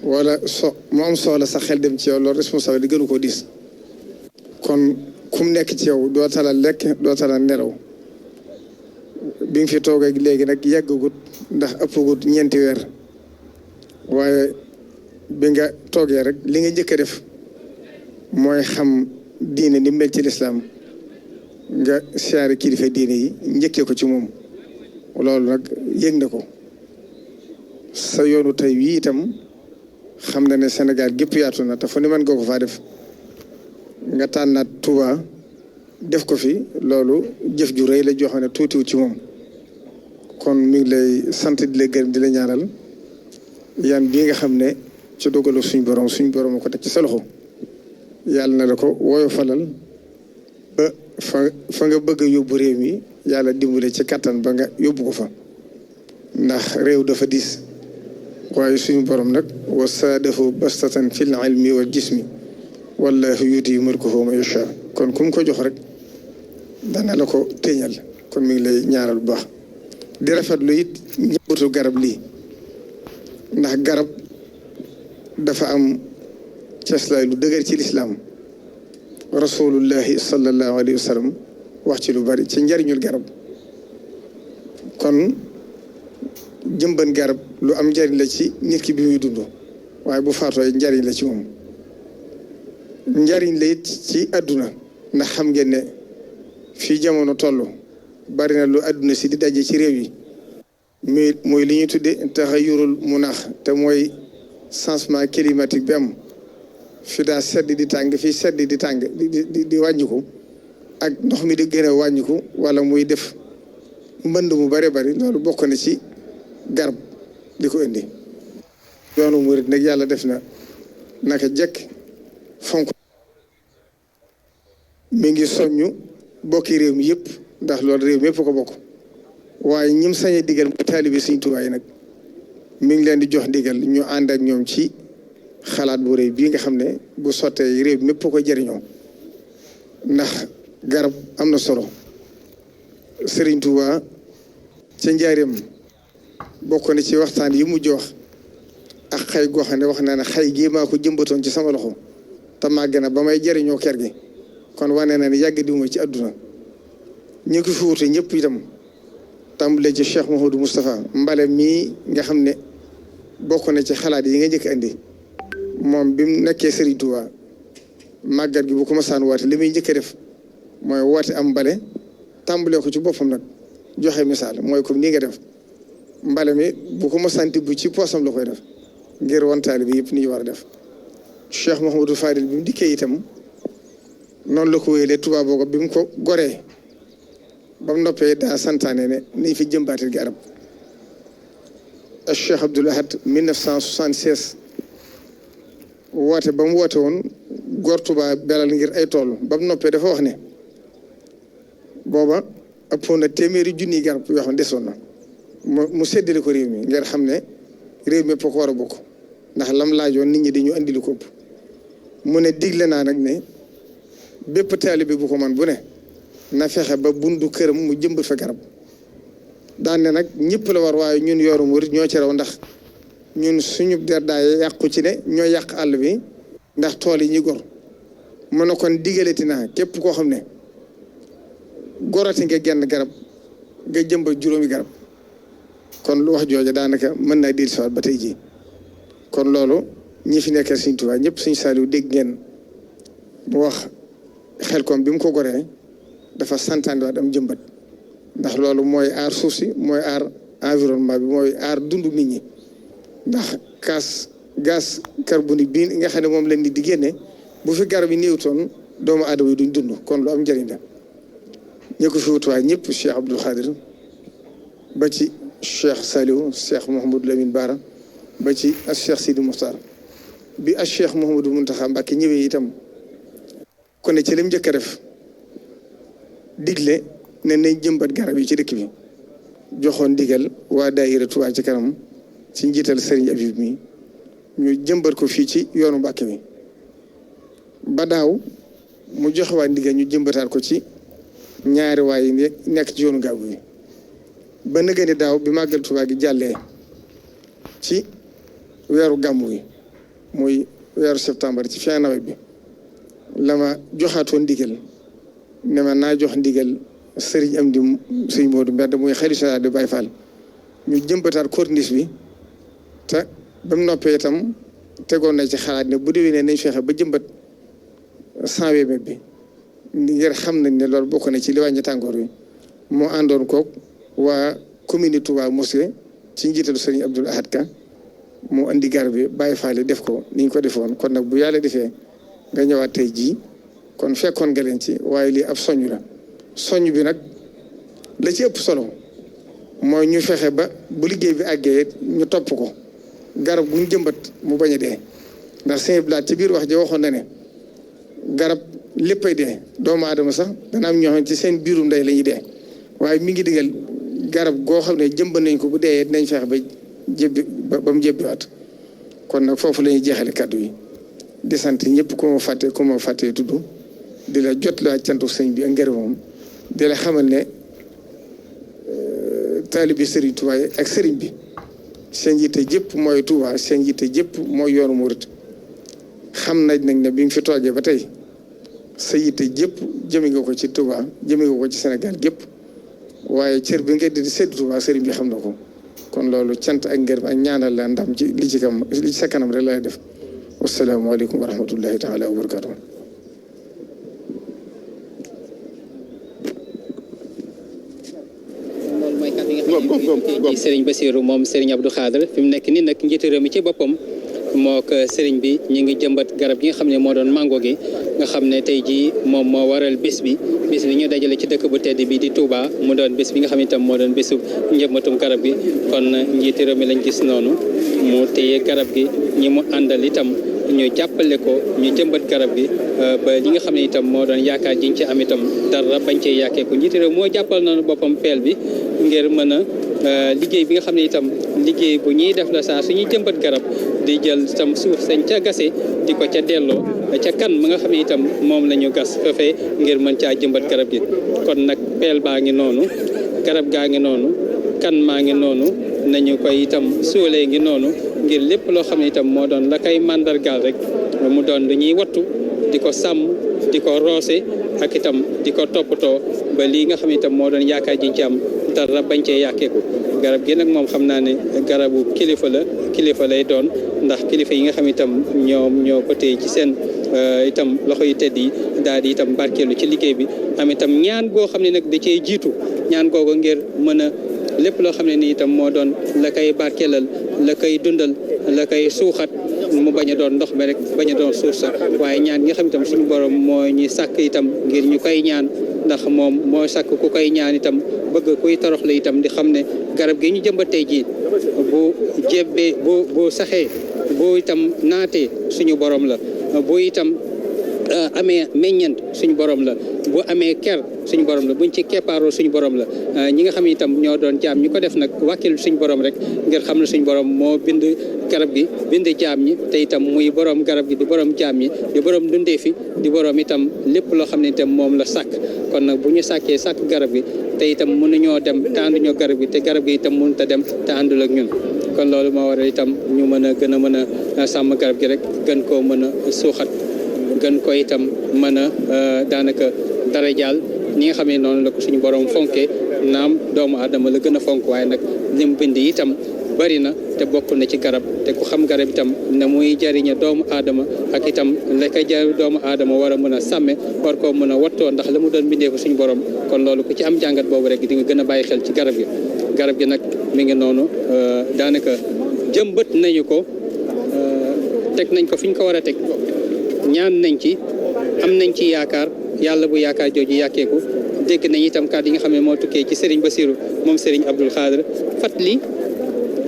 wala mu am soxla sa xel dem ci yow loolu responsable di gënu koo diis kon kum nekk ci yow doo tala lekk doo tala nelaw bi nga fi toog ak léegi nag yàggagut ndax ëppagut ñeenti weer waaye bi nga toogee rek li nga njëkk a def mooy xam diine ni mel ci lislaam nga siyaare kilifa diine yi njëkkee ko ci moom loolu nag yëg na ko sa yoonu tey wii itam xam na ne Sénégal gépp yaatu na te fu ni mën nga ko faa def nga tànnaat Touba def ko fi loolu jëf ju rëy la joo xam ne tuutiwut ci moom kon mi ngi lay sant di la gërëm di la ñaanal yan bii nga xam ne ci dogalu suñ borom ko teg ci sa loxo yàlla na la ko wooyo falal ba fa nga bëgg a yóbbu réew mi yàlla dimbale ci kattan ba nga yóbbu ko fa ndax réew dafa diis waaye suñu borom nag wa saadahu bastatan fil ilmi wal jismi wallahu yuti mulkahu man yasha kon ku mu ko jox rek dana la ko téeñal kon mi ngi lay ñaaral bu baax di rafetlu it ñëbbatu garab lii ndax garab dafa am ceeslaay lu dëgër ci lislaam rasulullahi sallallahu alayhi wa sallam wax ci lu bari ci njariñul garab kon jëmban garab lu am njariñ la ci nit ki bi muy dund waaye bu faatoo njariñ la ci moom njariñ la it ci àdduna ndax xam ngeen ne fii jamono toll bari na lu àdduna si di daje ci réew yi mais mooy li ñuy tudde taxayurul munaax te mooy changement climatique bi am fi daa sedd di tàng fii sedd di tàng di wàññiku ak ndox mi di gën a wàññiku wala muy def mbënd mu bare bari loolu bokk na ci garab di ko indi yoonu murit nag yàlla def na naka jekk fonk mi ngi soññu bokki réew mi yëpp ndax loolu réew mi yëpp ko bokk waaye ñim sañe digal mu taalibi Sëriñ Tuubaa yi nag mi ngi leen di jox digal ñu ànd ak ñoom ci xalaat bu rëy bii nga xam ne bu sottee réew mi yëpp ko jëriñoo ndax garab am na solo Sëriñ Tuubaa ca njaareem bokk na ci waxtaan yi mujj wax ak xay goo xam ne wax naa ne xay gii maa ko jëmbatoon ci sama loxo te màgg na ba may jëriñoo ker gi kon wane na ne yàgg diwuma ci àdduna ñu ko fi wute ñëpp itam tàmbale ci Cheikh Mouhamadou Moustapha mbale mii nga xam ne bokk na ci xalaat yi nga njëkk andi moom bi mu nekkee Serigne Touba màggat gi bu ko masaan woote li muy njëkk a def mooy woote am mbale tàmbalee ko ci boppam nag joxe misaal mooy comme nii nga def mbale mi bu ko masaan tibb ci poosam la koy def ngir wantaali bi yëpp ni ñu war a def Cheikh Mouhamadou Fadil bi mu dikkee itam noonu la ko wéyalee Touba boobu bi mu ko goree ba mu noppee daa santaane ne nañ fi jëmbaatil garab Cheikh Abdoul Ahad 1976 woote ba mu woote woon góor Touba belal ngir ay tool ba mu noppee dafa wax ne booba ëppoon na téeméeri junniy garab yoo xam ne desoon na mu séddale ko réew mi ngir xam ne réew mi ko war a bokk ndax lam laajoon nit ñi dañu andi lu ko ëpp mu ne digle naa nag ne bépp taalibe bu ko man bu ne na fexe ba bundu këram mu jëmbat fa garab daan ne nag ñëpp la war waaye ñun yoru murit ñoo ci raw ndax ñun suñu der daay yàqu ci ne ñoo yàq àll bi ndax tool yi ñi gor mu ne kon digalati naa képp koo xam ne gorati nga genn garab nga jëmbat juróomi garab kon lu wax jooja daanaka mën naa dir siwaat ba tey jii kon loolu ñi fi nekkal Sëriñ Tuubaa ñëpp Sëriñ Saaliw dégg ngeen bu wax Xelkom bi mu ko goree dafa santaane waat am jëmbat ndax loolu mooy aar suuf si mooy aar environnement bi mooy aar dundu nit ñi ndax gaz carbonique bii nga xam ne moom lañ di génne bu fi garab yi néewtoon doomu aadama yi duñ dund kon lu am njëriñ la ñi ko fi wutuwaay ñëpp Cheikh Abdoul Khadir ba ci Cheikh Saliou Cheikh Mouhamadou Lamine Bara ba ci ak Cheikh Sidi Moukhtar bi ak Cheikh Mouhamadou Mountakha Mbacké ñëwee itam kon ne ci lim njëkk a def digle ne nañ jëmbat garab yi ci dëkk bi joxoon ndigal waa daayira Touba ci kanam ci njiital Serigne Abib mi ñu jëmbat ko fii ci yoonu Mbacké bi ba daaw mu joxe waa ndigal ñu jëmbataat ko ci ñaari waay yi nekk ci yoonu Gàbbu bi ba nëgëni daaw bi màggal Touba gi jàllee ci weeru gàmmu gi muy weeru septembre ci fin nawet bi la ma joxaatoon ndigal ne ma naa jox ndigal sëriñ am di sëriñ Modou Mbedd muy xalifa de Baye Fall ñu jëmbataat corniche bi te ba mu noppee itam tegoon na ci xalaat ne bu déwénee nañ fexe ba jëmbat 120 mètres bi ngir xam nañ ne loolu bokk na ci li wàññi tàngoor wi moo àndoon koog waa commune Touba Mosquée ci njiitalu sëriñ Abdoul Ahad Ka mu andi garab bi Baye Fall def ko ni ñu ko defoon kon nag bu yàlla defee nga ñëwaat tey jii kon fekkoon nga leen ci waaye lii ab soññ la soññ bi nag la ci ëpp solo mooy ñu fexe ba bu liggéey bi àggee ñu topp ko garab gu ñu jëmbat mu bañ a dee ndax sëñ Blaat ci biir wax ji waxoon na ne garab léppay dee doomu aadama sax dana am ñoo xam ci seen biirum ndey la ñuy dee waaye mi ngi digal garab goo xam ne jëmbat nañ ko bu dee dinañ fexe ba jébbi ba mu jébbiwaat kon nag foofu la ñuy jeexale kàddu yi di sant ñëpp ku ma fàttee tudd di la jot la cantu sëñ bi ak ngërëmam di la xamal ne taalibi sëriñ Touba ak sëriñ bi seen yitte jëpp mooy Touba seen yitte jëpp mooy yoonu murit xam nañ nag ne bi nga fi toogee ba tey sa yitte jëpp jëme nga ko ci Touba jëme nga ko ci Sénégal gépp waaye cër bi nga di séddu Touba sëriñ bi xam na ko kon loolu cant ak ngërëm ak ñaanal la ndam ci li ci sa kanam rek lay def wasalaamaaleykum wa rahmatullahi taala wa barakatuh ci Serigne Bassirou moom Serigne Abdou Khadre fi mu nekk nii nag njiitu réew mi ci boppam moo ko Serigne bi ñu ngi jëmbat garab gi nga xam ne moo doon mango gi nga xam ne tey jii moom moo waral bés bi ñu dajale ci dëkk bu tedd bi di Touba mu doon bés bi nga xam ne itam moo doon bésu njëmbatum garab gi kon njiitu réew mi lañ gis noonu mu téye garab gi ñi mu àndal itam ñu jàppale ko ñu jëmbat garab gi ba li nga xam ne itam moo doon yaakaar jiñ ci am itam dara bañ cee yàkkee ko njiitu réew moo jàppal noonu boppam peel bi ngir mën a liggéey bi nga xam ne itam liggéey bu ñuy def la saa suñuy jëmbat garab di jël itam suuf sañ ca gase di ko ca delloo ca kan ma nga xam ne itam moom la ñu gas fefee ngir mën caa jëmbat garab gi kon nag peel baa ngi noonu garab gaa ngi noonu kan maa ngi noonu nañu koy itam suulee ngi noonu ngir lépp loo xam ne itam moo doon la koy màndargaal rek mu doon lu ñuy wattu di ko sàmm di ko roose ak itam di ko toppatoo ba lii nga xam ne itam moo doon yaakaar jiñ ci am dara bañ cee yàkkeeku garab gi nag moom xam naa ne garabu kilifa lay doon ndax kilifa yi nga xam itam ñoo ko téye ci seen itam loxo yu tedd yi daal di itam barkeelu ci liggéey bi am itam ñaan goo xam ne nag da cee jiitu ñaan googu ngir mën a lépp loo xam ne ni itam moo doon la koy barkeelal la koy dundal la koy suuxat mu bañ a doon ndox mi rek bañ a doon suuf sax waaye ñaan gi nga xam itam suñu borom moo ñuy sàkk itam ngir ñu koy ñaan ndax moom moo sàkk ku koy ñaan itam bëgg kuy torox la itam di xam ne garab gi ñu jëmbatee ji bu jébbee bu saxee bu itam naatee suñu borom la bu itam amee meññeent suñu borom la bu amee ker suñu borom la buñ ci keppaaroo suñu borom la ñi nga xam ne itam ñoo doon jaam ñi ko def nag wàkkil suñu borom rek ngir xam ne suñu borom moo bind garab gi bind jaam ñi te itam muy borom garab gi di borom jaam ñi di borom dundee fi di borom itam lépp loo xam ne itam moom la sàkk kon nag bu ñu sàkkee sàkk garab gi te itam mënuñoo dem te ànduñoo garab gi te garab gi itam mënut a dem te àndul ak ñun kon loolu moo waral itam ñu mën a gën a mën a sàmm garab gi rek gën koo mën a suuxat gën ko itam mën a daanaka dara jaal ñi nga xam ne noonu la ko suñu borom fonkee naam doomu aadama la gën a fonk waaye nag lim bind itam bari na te bokk na ci garab te ku xam garab itam na muy jariñe doomu aadama ak itam la koy jar doomu aadama war a mën a sàmme war koo mën a wattoo ndax la mu doon bindee ko suñu borom kon loolu ku ci am jàngat boobu rek di nga gën a bàyyi xel ci garab gi nag mi ngi noonu daanaka jëmbët nañu ko teg nañ ko fi ñu ko war a teg ñaan nañ ci am nañ ci yaakaar yàlla bu yaakaar jooju yàkkeeku dégg nañ itam kàddu yi nga xam ne moo tukkee ci Serigne Bassirou moom Serigne Abdoul Khadre fàttali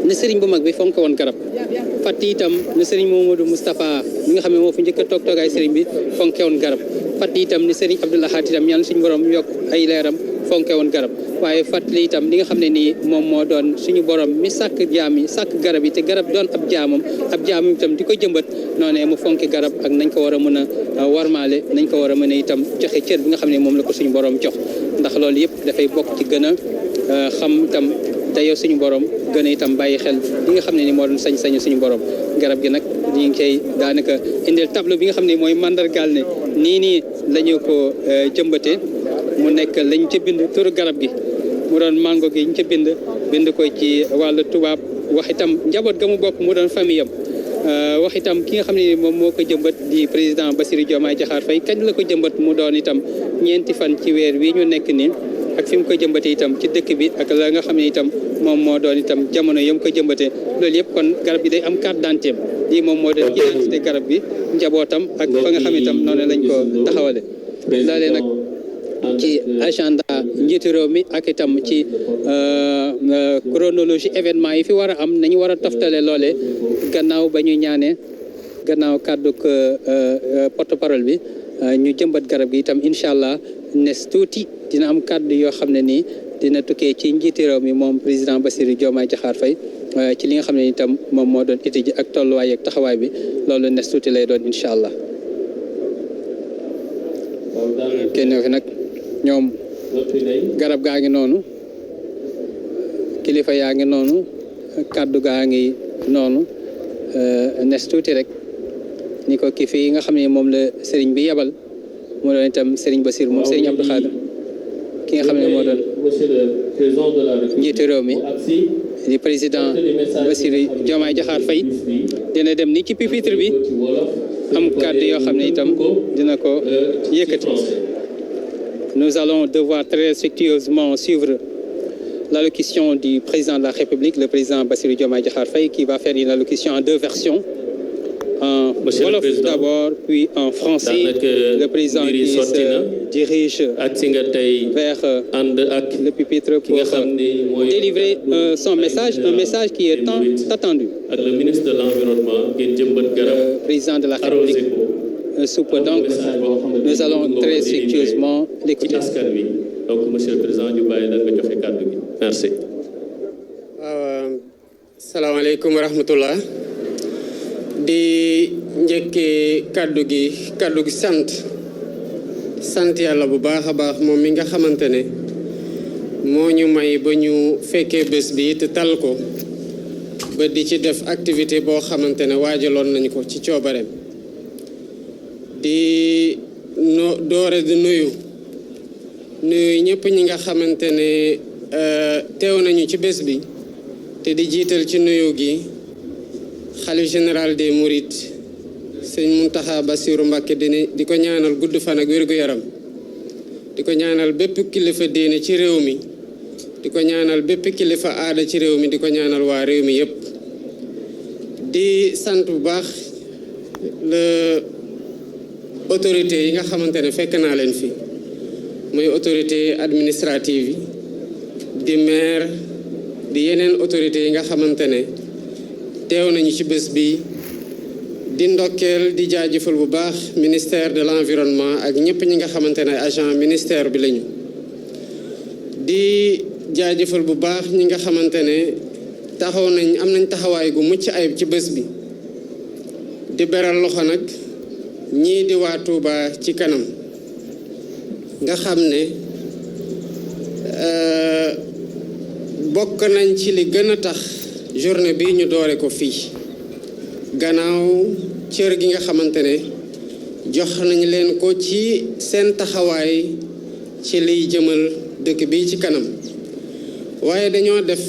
ne Serigne bu mag bi fonk woon garab fàttali itam ne Serigne Mamadou Moustapha mi nga xam ne moo fu njëkk a toogaay Serigne bi fonke woon garab fàttali itam ne Serigne Abdoul Ahad itam ñaan suñu borom yokk ay leeram fonke woon garab waaye fàttali itam li nga xam ne nii moom moo doon suñu borom mi sàkk jaam yi sàkk garab yi te garab doon ab jaamam itam di ko jëmbat noonee mu fonke garab ak nañ ko war a mën a warmaale nañ ko war a mën a itam joxe cër bi nga xam ne moom la ko suñu borom jox ndax loolu yëpp dafay bokk ci gën a xam itam te yow suñu borom gën a itam bàyyi xel li nga xam ne ni moo doon sañ-sañu suñu borom garab gi nag ñu ngi koy daanaka indil tableau bi nga xam ne mooy mandargaal ne nii la ñu ko jëmbatee mu nekk lañ ca bind turu garab gi mu doon mango gi ñu ca bind ko ci wàllu tubaab wax itam njaboot ga mu bokk mu doon famille am wax itam ki nga xam ne moom moo ko jëmbat di président Bassirou Diomaye Diakhar Faye kañ la ko jëmbat mu doon itam ñeenti fan ci weer wi ñu nekk nii ak fi mu ko jëmbatee itam ci dëkk bi ak la nga xam ne itam moom moo doon itam jamono yam ko jëmbatee loolu yëpp kon garab gi day am carte d'identité lii moom moo doon identité garab bi njabootam ak fa nga xam ne itam noonu lañ ko taxawale loolee nag ci agenda njiitu réew mi ak itam ci chronologie événement yi fi war a am nañu war a toftale loole gannaaw ba ñu ñaanee gannaaw kàdduk porte-parole bi ñu jëmbat garab gi itam incha allah nes tuuti dina am kàddu yoo xam ne nii dina tukkee ci njiitu réew mi moom président Bassirou Diomaye Diakhar Faye ci li nga xam ne itam moom moo doon étude ji ak tolluwaay ak taxawaay bi loolu nes tuuti lay doon incha allah kenn fi nag ñoom garab gaa ngi noonu kilifa yaa ngi noonu kàddu gaa ngi noonu nes tuuti rek ni ko kii fii nga xam ne moom la sëriñ bi yebal moo doon itam sëriñ Bassirou moom sëriñ Abdou Khadre ki nga xam ne moo doon njiitu réew mi di président Bassirou Diomaye Diakhar Faye dina dem ni ci pupitre bi am kàddu yoo xam ne itam dina ko yëkkati. Nous allons devoir très respectueusement suivre l'allocution du président de la République, le président Bassirou Diomaye Diakhar Faye, qui va faire une allocution en deux versions. En wolof d'abord, puis en français. Le président qui se dirige vers le pupitre pour délivrer son message, un message qui est tant attendu. Le ministre de l'Environnement, le président de la République. Donc, nous allons très respectueusement l'écouter. Donc, monsieur le président, merci. Salam alaikum wa rahmatullah. Di njëkkee kaddu gi sant yàlla bu baax a baax moom mi nga xamante ne moo ñu may ba ñu fekkee bés bi te tal ko ba di ci def activité boo xamante ne waajaloon nañ ko ci coobareem di doore di nuyu ñëpp ñi nga xamante ne teew nañu ci bés bi te di jiital ci nuyu gi xalif général des Mourides sëñ Mountakha Bassirou Mbacké di ko ñaanal gudd fan ak wér-gu-yaram di ko ñaanal bépp kilifa diine ci réew mi di ko ñaanal bépp kilifa aada ci réew mi di ko ñaanal waa réew mi yépp di sant bu baax le autorité yi nga xamante ne fekk naa leen fi muy autorité administrative yi di maire di yeneen autorité yi nga xamante ne teew nañu ci bés bi di ndokkeel di jaajëfal bu baax ministère de l'environnement ak ñëpp ñi nga xamante ne agent ministère bi lañu di jaajëfal bu baax ñi nga xamante ne am nañ taxawaay gu mucc ayib ci bés bi di beral loxo nag ñii di waa Touba ci kanam nga xam ne bokk nañ ci li gën a tax journée bi ñu doore ko fii gannaaw cër gi nga xamante ne jox nañ leen ko ci seen taxawaay ci liy jëmal dëkk bi ci kanam waaye dañoo def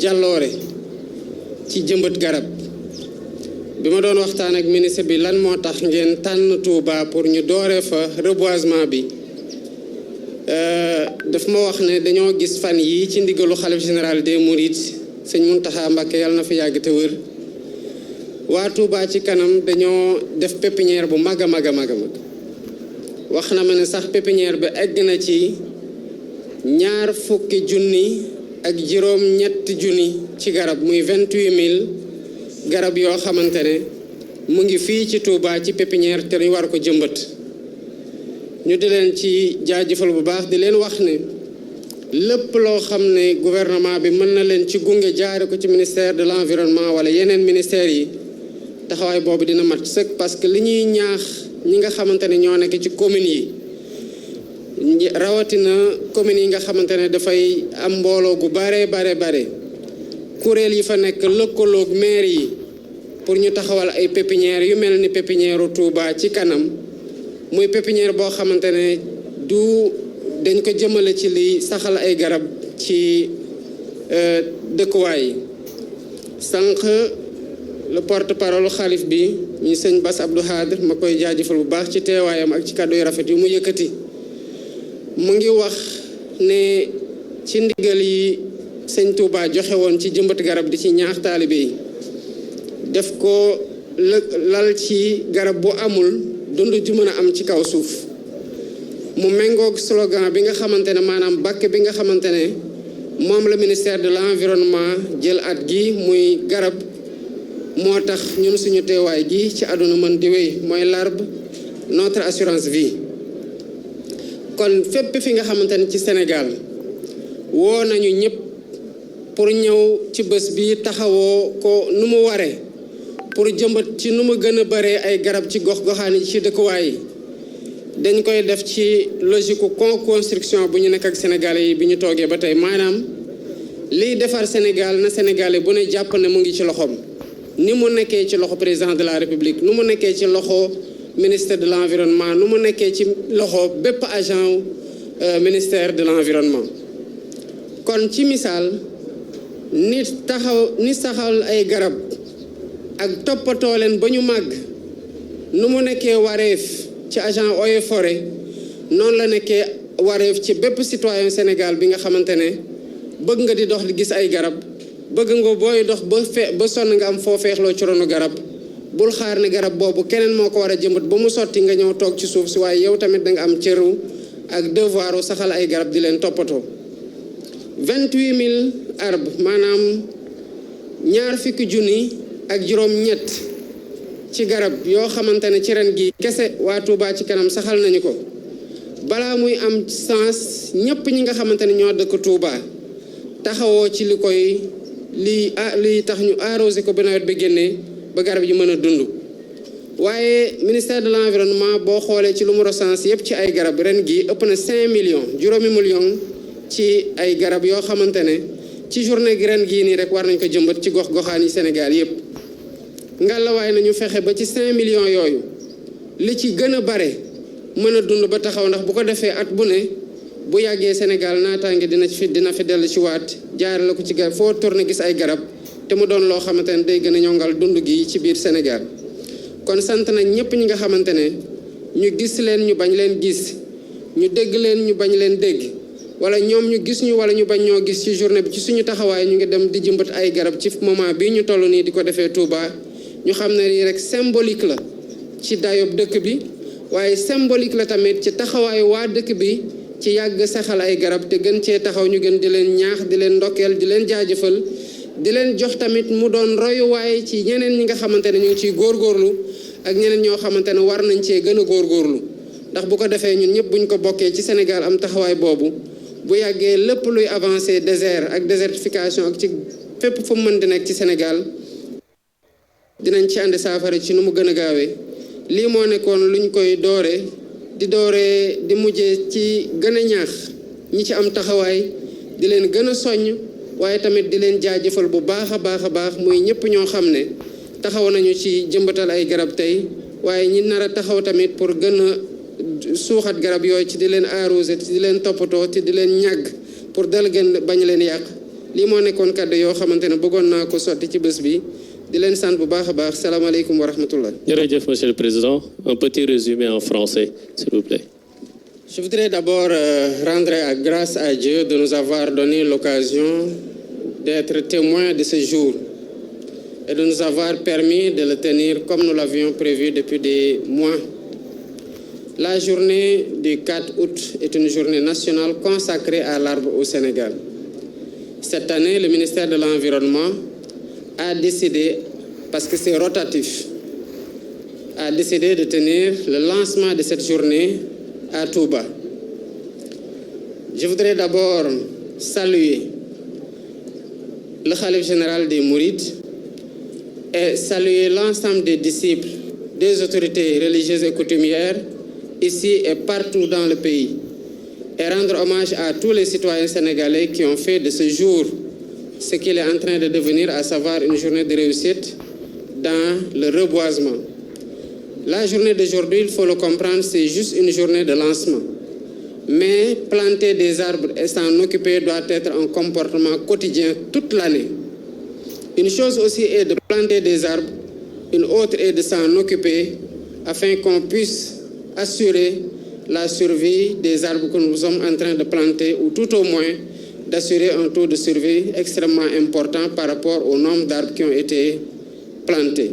jàlloore ci jëmbat garab bi ma doon waxtaan ak ministre bi lan moo tax ngeen tànn Touba pour ñu doore fa reboisement bi daf ma wax ne dañoo gis fan yi ci ndigalu xalif général des Mourides sëñ Mountakha Mbacké yàlla na fa yàgg te wër waa Touba ci kanam dañoo def pépinière bu mag a mag a mag a mag wax na ma ne sax pépinière bi egg na ci 20 junni ak juróom-ñetti junni ci garab muy 28000 garab yoo xamante ne mu ngi fii ci Touba ci pépinière te ñu war ko jëmbat ñu di leen ci jaajëfal bu baax di leen wax ne lépp loo xam ne gouvernement bi mën na leen ci gunge jaare ko ci ministère de l'environnement wala yeneen ministères yi taxawaay boobu dina mat sëkk parce que li ñuy ñaax ñi nga xamante ne ñoo nekk ci communes yi rawatina communes yi nga xamante ne dafay am mbooloo gu bare kuréel yi fa nekk lëkkaloog maire yi pour ñu taxawal ay pépinière yu mel ni pépinière Touba ci kanam muy pépinière boo xamante ne du dañ ko jëmale ci li saxal ay garab ci dëkkuwaay yi sànq le porte-parole xalif bi ñu sëñ Bass Abdou Khadre ma koy jaajëfal bu baax ci teewaayam ak ci kàddu yu rafet yu mu yëkkati mu ngi wax ne ci ndigal yi sëñ Touba joxe woon ci jëmbat garab di ci ñaax taalibe yi def ko lal ci garab bu amul dund ju mën a am ci kaw suuf mu méngoog slogan bi nga xamante ne maanaam bàkk bi nga xamante ne moom la ministère de l'environnement jël at gi muy garab moo tax ñun suñu teewaay gi ci àdduna mën di wéy mooy l'arbre notre assurance vie. kon fépp fi nga xamante ne ci Sénégal woo nañu ñëpp pour ñëw ci bés bi taxawoo ko nu mu waree pour jëmbat ci nu mu gën a baree ay garab ci gox-goxaan yi ci dëkkuwaay yi dañ koy def ci logique co-construction bu ñu nekk ak Sénégalais yi bi ñu toogee ba tey maanaam liy defar Sénégal na Sénégalais bu ne jàpp ne mu ngi ci loxoom ni mu nekkee ci loxo président de la République nu mu nekkee ci loxo ministère de l'environnement nu mu nekkee ci loxo bépp agent ministère de l'environnement. kon ci misaal ni saxal ay garab ak toppatoo leen ba ñu màgg nu mu nekkee wareef ci agent eaux et forêt noonu la nekkee wareef ci bépp citoyen Sénégal bi nga xamante ne bëgg nga di dox di gis ay garab bëgg nga booy dox ba sonn nga am foo feexloo ci ronu garab bul xaar ne garab boobu keneen moo ko war a jëmbat ba mu sotti nga ñëw toog ci suuf si waaye yow tamit da nga am cëru ak devoiru saxal ay garab di leen toppatoo 28 000 arbres maanaam 20,000 ak juróom-ñett ci garab yoo xamante ne ci ren gi kese waa Touba ci kanam saxal nañu ko balaa muy am sens ñëpp ñi nga xamante ne ñoo dëkk Touba taxawoo ci li tax ñu arrosé ko ba nawet bi génnee ba garab yi mën a dund. waaye ministère de l'environnement boo xoolee ci lu mu recense yëpp ci ay garab ren gi ëpp na 5 millions juróomi millions ci ay garab yoo xamante ne ci journée gi ren gii nii rek war nañ ko jëmbat ci gox-goxaan yi Sénégal yëpp. ngallaawaay nañu fexe ba ci 5 millions yooyu li ci gën a bare mën a dund ba taxaw ndax bu ko defee at bu ne bu yàggee Sénégal naataange dina fi dellu ci waat jaarale ko ci garab foo tourné gis ay garab te mu doon loo xamante ne day gën a ñongal dund gi ci biir Sénégal. kon sant nañ ñëpp ñi nga xamante ne ñu gis leen ñu bañ leen gis ñu dégg leen ñu bañ leen dégg wala ñoom ñu gis ñu wala ñu bañ ñoo gis ci journée bi ci suñu taxawaay ñu ngi dem di jëmbat ay garab ci moment bii ñu toll nii di ko defee Touba. ñu xam ne lii rek symbolique la ci dayob dëkk bi waaye symbolique la tamit ci taxawaayu waa dëkk bi ci yàgg saxal ay garab te gën cee taxaw ñu gën di leen ñaax di leen ndokkeel di leen jaajëfal di leen jox tamit mu doon royuwaay ci ñeneen ñi nga xamante ne ñu ngi ciy góorgóorlu ak ñeneen ñoo xamante ne war nañ cee gën a góorgóorlu ndax bu ko defee ñun ñëpp buñ ko bokkee ci Sénégal am taxawaay boobu bu yàggee lépp luy avancé désert ak désertification ak ci fépp fu mu mën di nekk ci Sénégal dinañ ci ànd saafara ci nu mu gën a gaawee lii moo nekkoon luñ koy dooree di mujjee ci gën a ñaax ñi ci am taxawaay di leen gën a soññ waaye tamit di leen jaajëfal bu baax a baax muy ñëpp ñoo xam ne taxaw nañu ci jëmbatal ay garab tey waaye ñi nar a taxaw tamit pour gën a suuxat garab yooyu ci di leen arrosé ci di leen toppatoo ci di leen ñàgg pour dal gën bañ leen yàq lii moo nekkoon kàddu yoo xamante ne bëggoon naa ko sotti ci bés bi di leen sant bu baax a baax salaamaaleykum wa rahmatullah. Jërëjëf, Monsieur le Président. Un petit résumé en français, s'il vous plaît. Je voudrais d'abord rendre grâce à Dieu de nous avoir donné l'occasion d'être témoins de ce jour et de nous avoir permis de le tenir comme nous l'avions prévu depuis des mois. La journée du 4 août est une journée nationale consacrée à l'arbre au Sénégal. Cette année, le ministère de l'Environnement a décidé, parce que c'est rotatif, a décidé de tenir le lancement de cette journée à Touba. Je voudrais d'abord saluer le khalife général des Mourides et saluer l'ensemble des disciples, des autorités religieuses et coutumières ici et partout dans le pays et rendre hommage à tous les citoyens sénégalais qui ont fait de ce jour ce qu'il est en train de devenir, à savoir une journée de réussite, dans le reboisement. La journée d'aujourd'hui, il faut le comprendre, c'est juste une journée de lancement. Mais planter des arbres et s'en occuper doit être un comportement quotidien toute l'année. Une chose aussi est de planter des arbres, une autre est de s'en occuper afin qu'on puisse assurer la survie des arbres que nous sommes en train de planter ou tout au moins d'assurer un taux de survie extrêmement important par rapport au nombre d'arbres qui ont été plantés.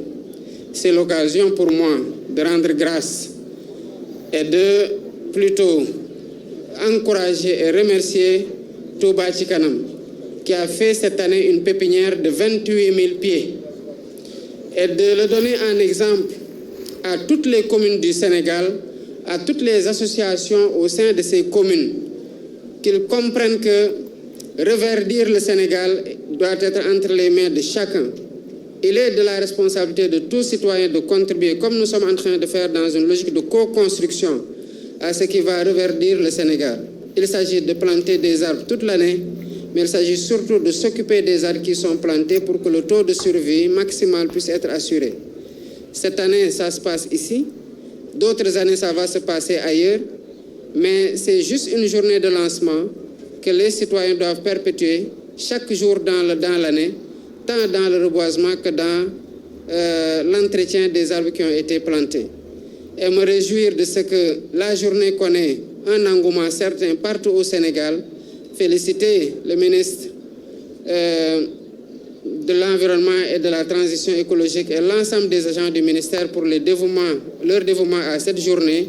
C'est l'occasion pour moi de rendre grâce et de plutôt encourager et remercier Touba Ca Kanam qui a fait cette année une pépinière de 28 000 pieds et de le donner en exemple à toutes les communes du Sénégal, à toutes les associations au sein de ces communes, qu'ils comprennent que reverdir le Sénégal doit être entre les mains de chacun. Il est de la responsabilité de tout citoyen de contribuer, comme nous sommes en train de faire dans une logique de co-construction, à ce qui va reverdir le Sénégal. Il s'agit de planter des arbres toute l'année, mais il s'agit surtout de s'occuper des arbres qui sont plantés pour que le taux de survie maximal puisse être assuré. Cette année, ça se passe ici. D'autres années, ça va se passer ailleurs. Mais c'est juste une journée de lancement que les citoyens doivent perpétuer chaque jour dans l'année, tant dans le reboisement que dans l'entretien des arbres qui ont été plantés. Et me réjouir de ce que la journée connaît un engouement certain partout au Sénégal. Féliciter le ministre de l'Environnement et de la Transition écologique et l'ensemble des agents du ministère pour leur dévouement à cette journée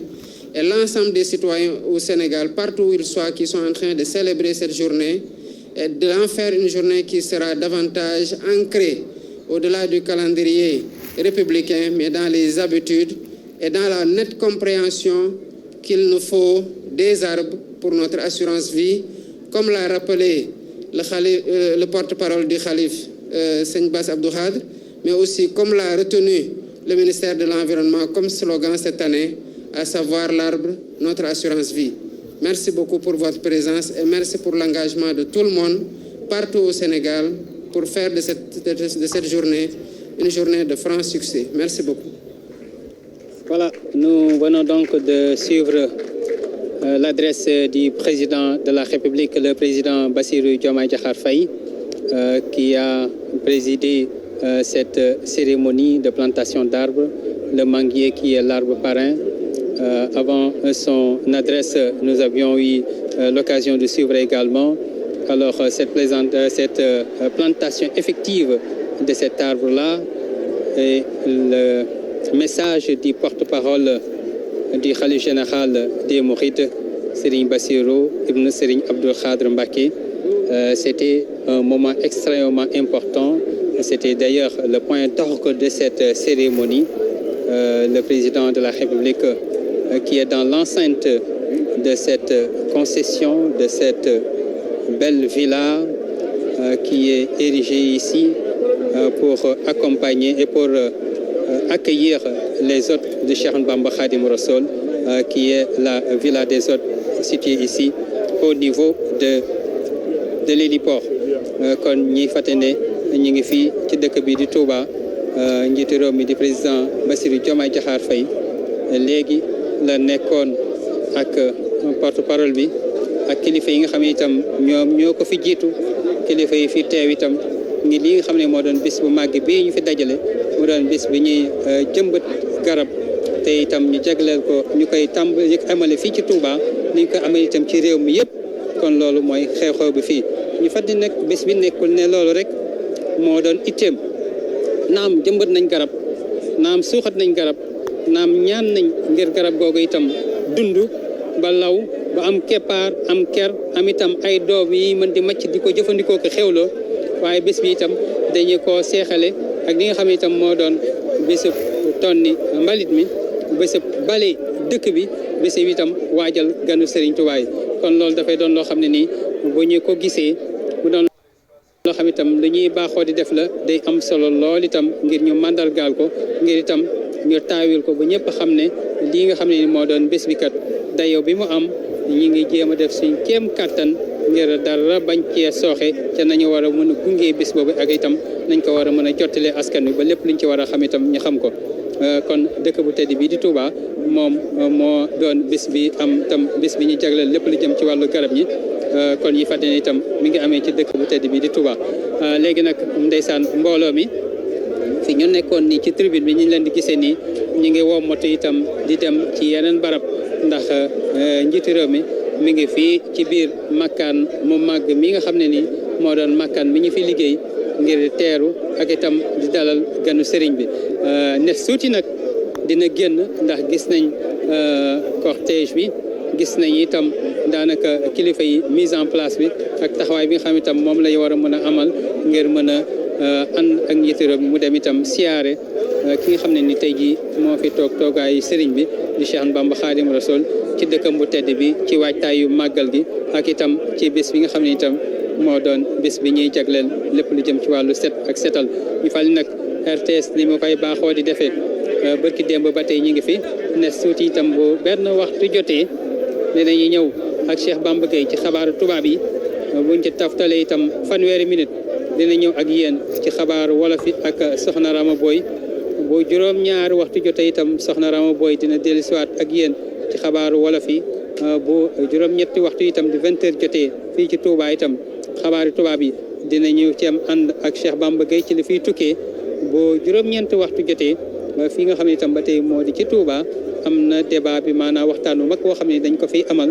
et l'ensemble des citoyens au Sénégal, partout où ils soient, qui sont en train de célébrer cette journée et d'en faire une journée qui sera davantage ancrée au-delà du calendrier républicain, mais dans les habitudes et dans la nette compréhension qu'il nous faut des arbres pour notre assurance vie, comme l'a rappelé le porte-parole du Khalif, Seigne Bass Abdou Khadre, mais aussi comme l'a retenu le ministère de l'Environnement comme slogan cette année, à savoir l'arbre, notre assurance vie. Merci beaucoup pour votre présence et merci pour l'engagement de tout le monde partout au Sénégal pour faire de cette journée une journée de franc succès. Merci beaucoup. Voilà, nous venons donc de suivre l'adresse du président de la République, le président Bassirou Diomaye Diakhar Faye, qui a présidé cette cérémonie de plantation d'arbres, le manguier qui est l'arbre parrain. Avant son adresse, nous avions eu l'occasion de suivre également alors cette plantation effective de cet arbre-là et le message du porte-parole du Khalif général des Mourides, Serigne Bassirou Ibn Serigne Abdou Khadre Mbacké. C'était un moment extrêmement important. C'était d'ailleurs le point d'orgue de cette cérémonie. Le président de la République qui est dans l'enceinte de cette concession, de cette belle villa qui est érigée ici pour accompagner et pour accueillir les hôtes de Cheikh Bamba Khadim Rassoul, qui est la villa des hôtes située ici au niveau de l'héliport. kon ñi fàttali ne ñu ngi fii ci dëkk bi di Touba njiitu réew mi di président Bassirou Diomaye Diakhar Faye léegi la nekkoon ak porte-parole bi ak kilifa yi nga xam ne itam ñoom ñoo ko fi jiitu kilifa yi fi teew itam ngi li nga xam ne moo doon bis bu màgg bii ñu fi dajale mu doon bis bi ñuy jëmbat garab te itam ñu jagleel ko ñu koy tàmbali amale fii ci Touba ni ñu ko amee itam ci réew mi yëpp kon loolu mooy xew-xew bi fii ñu fàttali nag bés bi nekkul ne loolu rek moo doon itteem naam jëmbat nañ garab naam suuxat nañ garab naam ñaan nañ ngir garab googu itam dund ba law ba am keppaar am ker am itam ay doom yi mën di màcc di ko jëfandikoo ko xewloo waaye bés bi itam dañu ko seexale ak li nga xam ne itam moo doon bésub tonni mbalit mi bésub bale dëkk bi bésub itam waajal ganu Serigne Touba yi kon loolu dafay doon loo xam ne nii bu ñu ko gisee mu doon loo xam itam lu ñuy baaxoo di def la day am solo lool itam ngir ñu màndargaal ko ngir itam ñu taawil ko ba ñëpp xam ne lii nga xam ne ni moo doon bés bi kat dayoo bi mu am ñi ngi jéem a def suñ kéem kàttan ngir dara bañ cee sooxe te nañu war a mën a gunge bis boobu ak itam nañ ko war a mën a jottalee askan wi ba lépp luñ ci war a xam itam ñu xam ko kon dëkk bu tedd bi di Touba moom moo doon bis bi am tam bis bi ñu jagleel lépp lu jëm ci wàllu garab ñi kon yi fàtte ne itam mi ngi amee ci dëkk bu tedd bi di Touba léegi nag ndeysaan mbooloo mi fi ñu nekkoon nii ci tribune bi ñu leen di gisee nii ñu ngi wommatu itam di dem ci yeneen barab ndax njiitu réew mi ngi fii ci biir makkaan mu màgg mi nga xam ne nii moo doon makkaan mi ñu fi liggéey ngir teeru ak itam di dalal ganu sëriñ bi ne suuti nag dina génn ndax gis nañ cortège bi gis nañ itam daanaka kilifa yi mise en place bi ak taxawaay bi nga xam itam moom lay war a mën a amal ngir mën a ànd ak njiitu réew mi mu dem itam siyaare ki nga xam ne ni tey jii moo fi toog toogaayu sëriñ bi di Cheikh Bamba Khadim Rasoul ci dëkkam bu tedd bi ci waajtaayu màggal gi ak itam ci bés bi nga xam ne itam moo doon bés bi ñuy jagleel lépp lu jëm ci wàllu set ak setal ñu fal nag RTS ni mu koy baaxoo di defee bërki démb ba tey ñu ngi fi ne suuti itam bu benn waxtu jotee dinañu ñëw ak Cheikh Bamba Gueye ci xabaaru tubaab yi buñ ci taftalee itam fanweeri minute dina ñëw ak yéen ci xabaaru wolof yi ak soxna Rama Boy bu juróom-ñaari waxtu jotee itam soxna Rama Boy dina dellusiwaat ak yéen ci xabaaru wolof yi bu juróom-ñetti waxtu itam di 20 heures jotee fii ci Touba itam xabaaru tubaab yi dina ñëw ci am ànd ak Cheikh Bamba Gueye ci li fiy tukkee bu juróom-ñeenti waxtu jotee fii nga xam ne itam ba tey moo di ci Touba am na débat bi maanaam waxtaan wu mag boo xam ne dañ ko fiy amal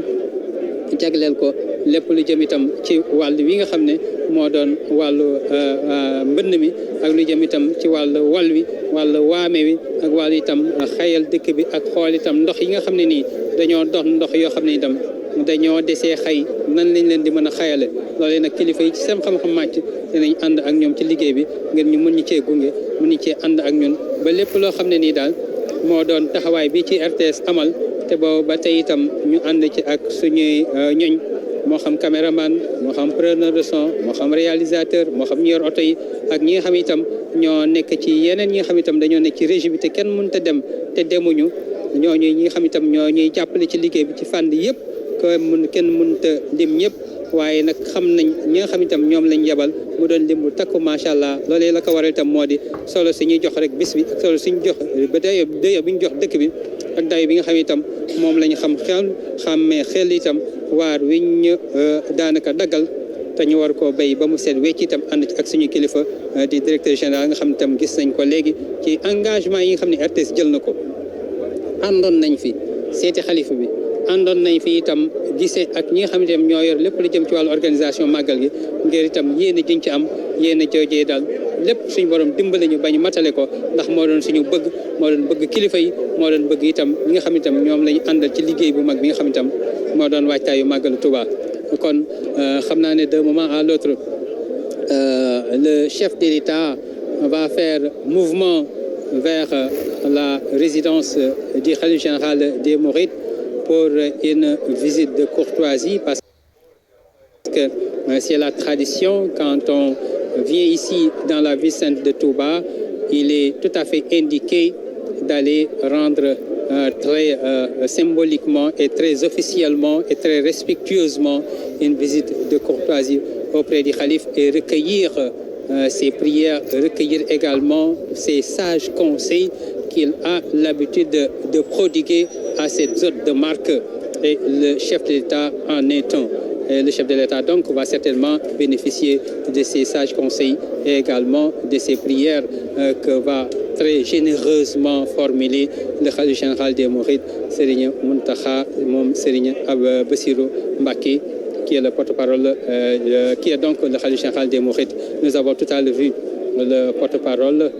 jagleel ko lépp lu jëm itam ci wàll wi nga xam ne moo doon wàllu mbënn mi ak lu jëm itam ci wàllu wàll wi wàllu waame wi ak wàllu itam xayal dëkk bi ak xool itam ndox yi nga xam ne nii dañoo dox ndox yoo xam ne itam dañoo desee xay nan lañ leen di mën a xayale loolee nag kilifa yi ci seen xam-xam màcc dinañ ànd ak ñoom ci liggéey bi ngir ñu mën ñu cee gunge mën ñu cee ànd ak ñun ba lépp loo xam ne nii daal moo doon taxawaay bi ci RTS amal te boobu ba tey itam ñu ànd ci ak suñuy ñoñ moo xam caméraman moo xam preneur de son moo xam réalisateur moo xam ñu yor oto yi ak ñi nga xam itam ñoo nekk ci yeneen ñi nga xam itam dañoo nekk ci régie bi te kenn mënut a dem te demuñu ñooñu ñi nga xam itam ñoo ñuy jàppale ci liggéey bi ci fànn yëpp kenn mënut a lim ñëpp waaye nag xam nañ ñi nga xam itam ñoom lañ yebal mu doon lim bu takku macha allah loolee la ko waral itam moo di solo si ñuy jox rek bis bi ak solo suñu jox ba dayo bi ñu jox dëkk bi ak dayo bi nga xam itam moom lañu xàmmee xel itam waar wi ñu daanaka daggal te ñu war koo béy ba mu seet wecc itam ànd ci ak suñu kilifa di directeur général nga xam itam gis nañ ko léegi ci engagement yi nga xam ne RTS jël na ko àndoon nañ fi seeti xalifa bi àndoon nañ fi itam gisee ak ñi nga xam ne itam ñoo yor lépp lu jëm ci wàllu organisation màggal gi ngir itam yéen a jiñ ci am yéen a joojee daal lépp suñu borom dimbali ñu bañ matale ko ndax moo doon suñu bëgg moo doon bëgg kilifa yi moo doon bëgg itam ñi nga xam ne itam ñoom lañu àndal ci liggéey bu mag bi nga xam ne itam moo doon waajtaayu màggalu Touba kon xam naa ne d'un moment à l'autre le chef de l'État va faire mouvement vers la résidence du khalife général des Mourides pour une visite de courtoisie parce que c'est la tradition quand on vient ici dans la ville sainte de Touba, il est tout à fait indiqué d'aller rendre très symboliquement et très officiellement et très respectueusement une visite de courtoisie auprès du khalife et recueillir ses prières, recueillir également ses sages conseils qu'il a l'habitude de prodiguer à cette hôte de marque. Et le chef de l'État en est un. Et le chef de l'État donc va certainement bénéficier de ces sages conseils et également de ces prières que va très généreusement formuler le khalife général des Mourides, Serigne Mountakha Mom Serigne Bassirou Mbacké, qui est le porte-parole, qui est donc le khalife général des Mourides. Nous avons tout à l'heure vu le porte-parole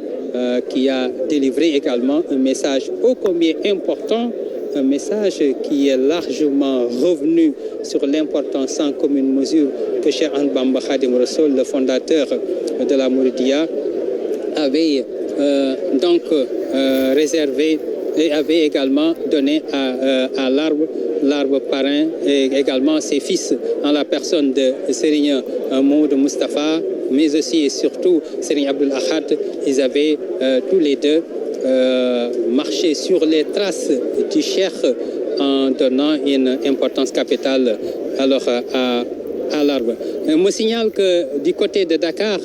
qui a délivré également un message ô combien important, un message qui est largement revenu sur l'importance sans commune mesure que Cheikh Ahmadou Bamba Khadim Rassoul, le fondateur de la Mouridiya, avait donc réservé et avait également donné à l'arbre parrain et également ses fils en la personne de Serigne Mamadou Moustapha, mais aussi et surtout Serigne Abdoul Ahad. Ils avaient tous les deux marché sur les traces du Cheikh en donnant une importance capitale alors à l'arbre. On me signale que du côté de Dakar,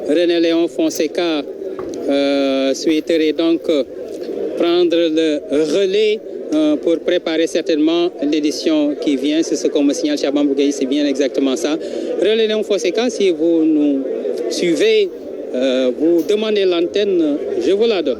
René Léon Fonseca souhaiterait donc prendre le relais pour préparer certainement l'édition qui vient. C'est ce qu'on me signale, Chabam Bougaï, c'est bien exactement ça. René Léon Fonseca, si vous nous suivez, vous demandez l'antenne, je vous la donne.